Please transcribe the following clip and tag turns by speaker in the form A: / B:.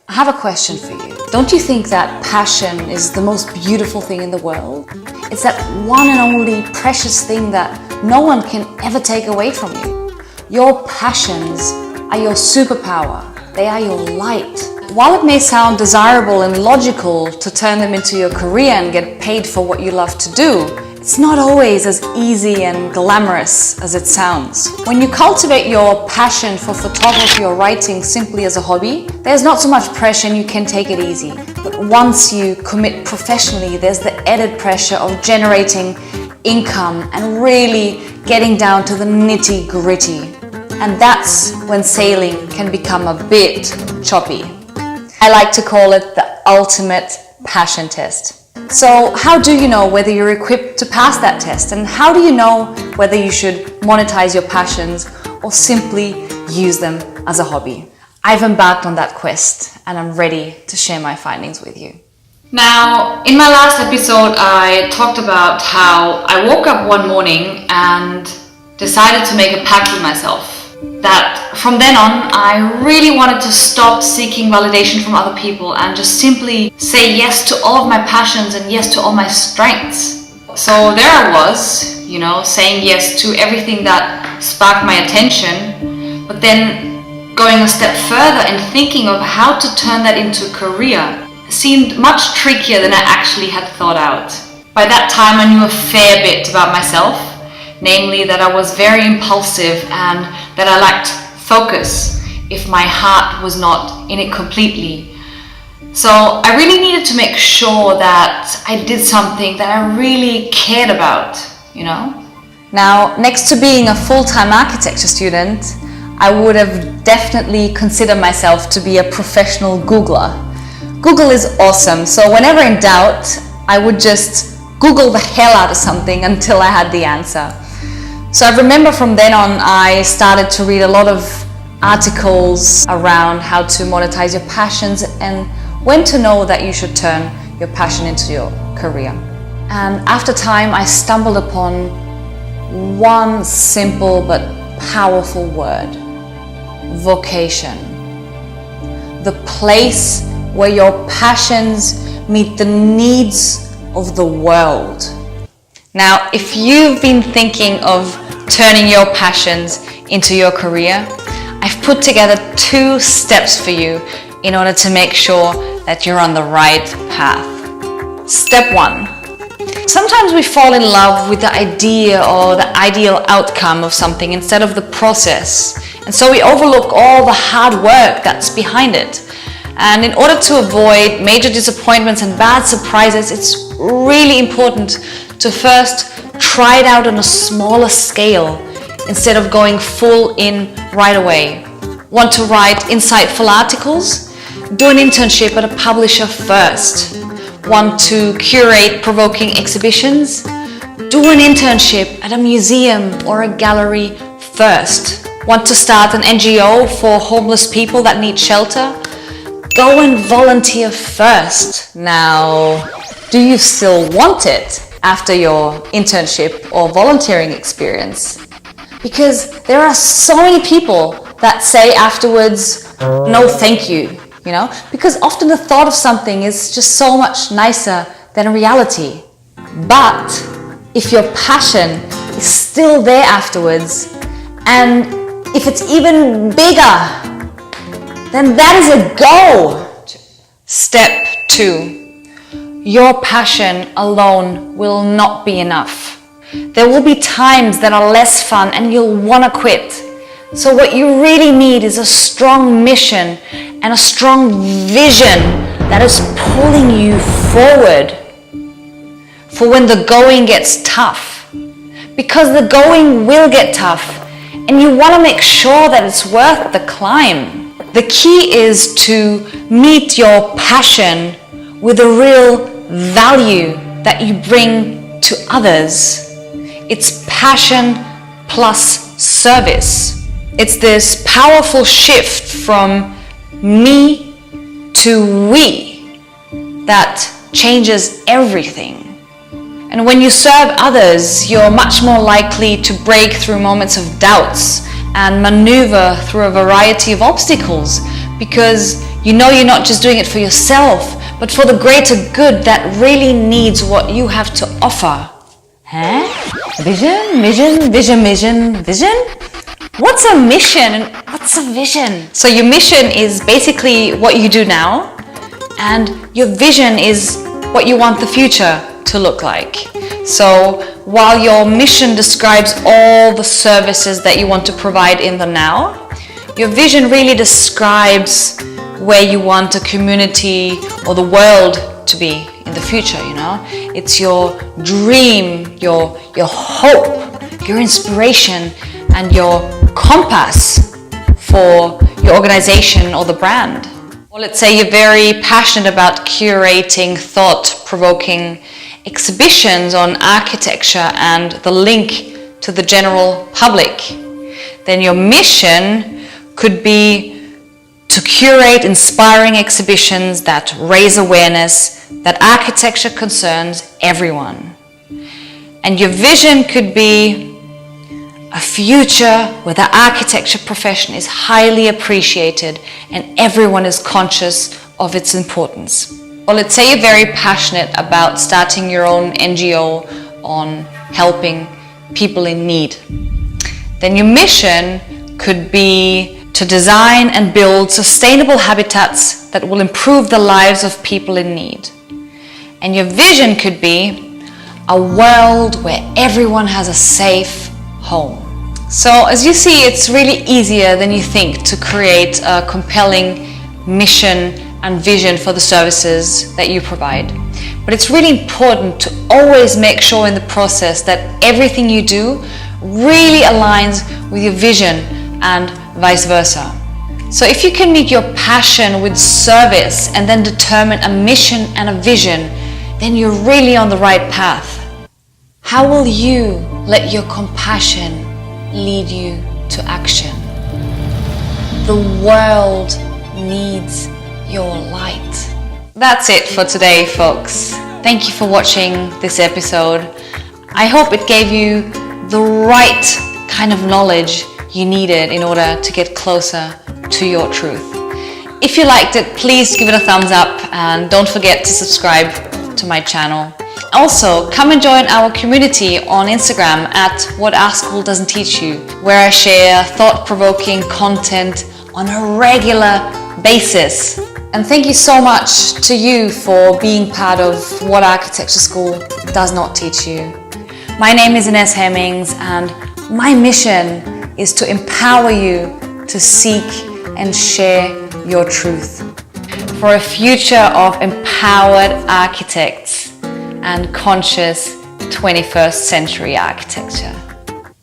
A: I have a question for you. Don't you think that passion is the most beautiful thing in the world? It's that one and only precious thing that no one can ever take away from you. Your passions are your superpower. They are your light. While it may sound desirable and logical to turn them into your career and get paid for what you love to do, it's not always as easy and glamorous as it sounds. When you cultivate your passion for photography or writing simply as a hobby, there's not so much pressure and you can take it easy. But once you commit professionally, there's the added pressure of generating income and really getting down to the nitty-gritty. And that's when sailing can become a bit choppy. I like to call it the ultimate passion test. So how do you know whether you're equipped to pass that test? And how do you know whether you should monetize your passions or simply use them as a hobby? I've embarked on that quest and I'm ready to share my findings with you.
B: Now, in my last episode, I talked about how I woke up one morning and decided to make a pact with myself. That from then on, I really wanted to stop seeking validation from other people and just simply say yes to all of my passions and yes to all my strengths. So there I was, saying yes to everything that sparked my attention, but then going a step further and thinking of how to turn that into a career seemed much trickier than I actually had thought out. By that time, I knew a fair bit about myself. Namely, that I was very impulsive and that I lacked focus if my heart was not in it completely. So I really needed to make sure that I did something that I really cared about,
A: Now, next to being a full-time architecture student, I would have definitely considered myself to be a professional Googler. Google is awesome, so whenever in doubt, I would just Google the hell out of something until I had the answer. So I remember from then on, I started to read a lot of articles around how to monetize your passions and when to know that you should turn your passion into your career. And after time, I stumbled upon one simple but powerful word: vocation. The place where your passions meet the needs of the world. Now, if you've been thinking of turning your passions into your career, I've put together 2 steps for you in order to make sure that you're on the right path. Step 1. Sometimes we fall in love with the idea or the ideal outcome of something instead of the process. And so we overlook all the hard work that's behind it. And in order to avoid major disappointments and bad surprises, it's really important to first try it out on a smaller scale instead of going full in right away. Want to write insightful articles? Do an internship at a publisher first. Want to curate provoking exhibitions? Do an internship at a museum or a gallery first. Want to start an NGO for homeless people that need shelter? Go and volunteer first. Now, do you still want it after your internship or volunteering experience? Because there are so many people that say afterwards, no thank you, because often the thought of something is just so much nicer than reality. But if your passion is still there afterwards, and if it's even bigger, then that is a go. Step 2. Your passion alone will not be enough. There will be times that are less fun and you'll want to quit. So what you really need is a strong mission and a strong vision that is pulling you forward for when the going gets tough. Because the going will get tough and you want to make sure that it's worth the climb. The key is to meet your passion with a real value that you bring to others. It's passion plus service. It's this powerful shift from me to we that changes everything. And when you serve others, you're much more likely to break through moments of doubts and maneuver through a variety of obstacles because You know you're not just doing it for yourself, but for the greater good that really needs what you have to offer. Huh? Vision, vision, vision, vision, vision? What's a mission and what's a vision? So your mission is basically what you do now, and your vision is what you want the future to look like. So while your mission describes all the services that you want to provide in the now, your vision really describes where you want a community or the world to be in the future, you know? It's your dream, your hope, your inspiration, and your compass for your organization or the brand. Or let's say you're very passionate about curating thought-provoking exhibitions on architecture and the link to the general public. Then your mission could be to curate inspiring exhibitions that raise awareness that architecture concerns everyone. And your vision could be a future where the architecture profession is highly appreciated and everyone is conscious of its importance. Or let's say you're very passionate about starting your own NGO on helping people in need. Then your mission could be to design and build sustainable habitats that will improve the lives of people in need. And your vision could be a world where everyone has a safe home. So as you see, it's really easier than you think to create a compelling mission and vision for the services that you provide. But it's really important to always make sure in the process that everything you do really aligns with your vision and vice versa. So if you can meet your passion with service and then determine a mission and a vision, then you're really on the right path. How will you let your compassion lead you to action? The world needs your light. That's it for today, folks. Thank you for watching this episode. I hope it gave you the right kind of knowledge you needed in order to get closer to your truth. If you liked it, please give it a thumbs up and don't forget to subscribe to my channel. Also, come and join our community on Instagram at What Our School Doesn't Teach You, where I share thought-provoking content on a regular basis. And thank you so much to you for being part of What Architecture School Does Not Teach You. My name is Ines Hemmings and my mission is to empower you to seek and share your truth for a future of empowered architects and conscious 21st century architecture.